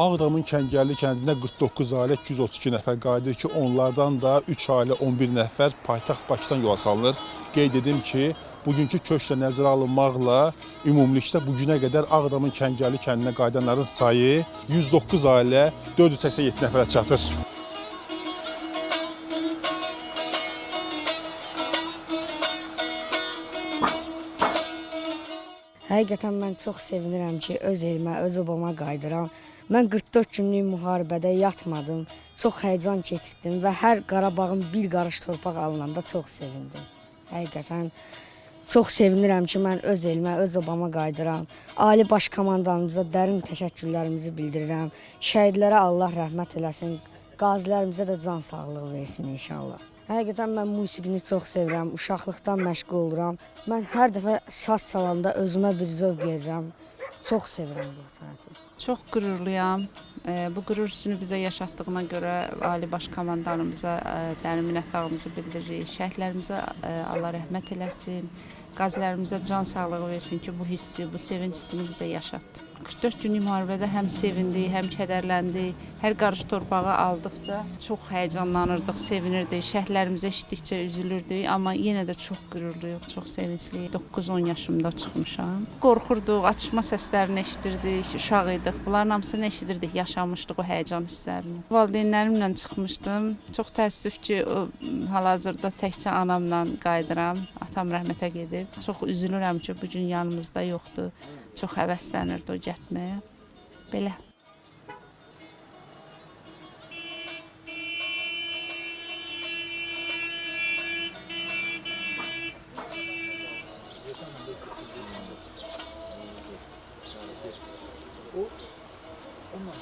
Ağdamın Kəngərli kəndinə 49 ailə 232 nəfər qayıdır ki, onlardan da 3 ailə 11 nəfər paytaxt Bakıdan yola salınır. Qeyd edim ki, bugünkü köçlə nəzərə alınmaqla ümumilikdə bugünə qədər Ağdamın Kəngərli kəndinə qayıdanların sayı 109 ailə 487 nəfərə çatır. Həqiqətən mən çox sevinirəm ki, öz elimə, öz obama qayıdıram. Mən 44 günlük müharibədə yatmadım, çox həyəcan keçirdim və hər Qarabağın bir qarış torpaq alınanda çox sevindim. Həqiqətən çox sevinirəm ki, mən öz elimə, öz obama qayıdıram. Ali Baş Komandanımıza dərin təşəkkürlərimizi bildirirəm. Şəhidlərə Allah rəhmət eləsin, qazilərimizə də can sağlığı versin inşallah. Həqiqətən mən musiqini çox sevirəm, uşaqlıqdan məşğul oluram. Mən hər dəfə saz çalanda özümə bir zövq verirəm. Çox sevirəm bu sənəti. Çox qürurluyam. Bu qürur hissini bizə yaşatdığına görə Ali Baş Komandanımıza dərin minnətdarlığımızı bildiririk. Şəhidlərimizə Allah rəhmət eləsin, qazilərimizə can sağlığı versin ki, bu hissi, bu sevinç hissini bizə yaşatdı. 44 günlük müharibədə həm sevindi, həm kədərləndi. Hər qarış torpağı aldıqca çox həyəcanlanırdıq, sevinirdik. Şəhidlərimizi eşitdikcə üzülürdük, amma yenə də çox qürurluyuq, çox sevincliyik. 9-10 yaşımda çıxmışam. Qorxurduq, atışma səslərini eşidirdik, uşaq idik. Bunların hamısını eşidirdik, yaşamışdıq o həyəcan hisslərini. Valideynlərimlə çıxmışdım. Çox təəssüf ki, hal-hazırda təkcə anamla qayıdıram. Atam rəhmətə gedib. Çox üzülürəm ki, bugün yanımızda yoxdur. Çox həvəslənirdi o getməyə. Belə. Ondan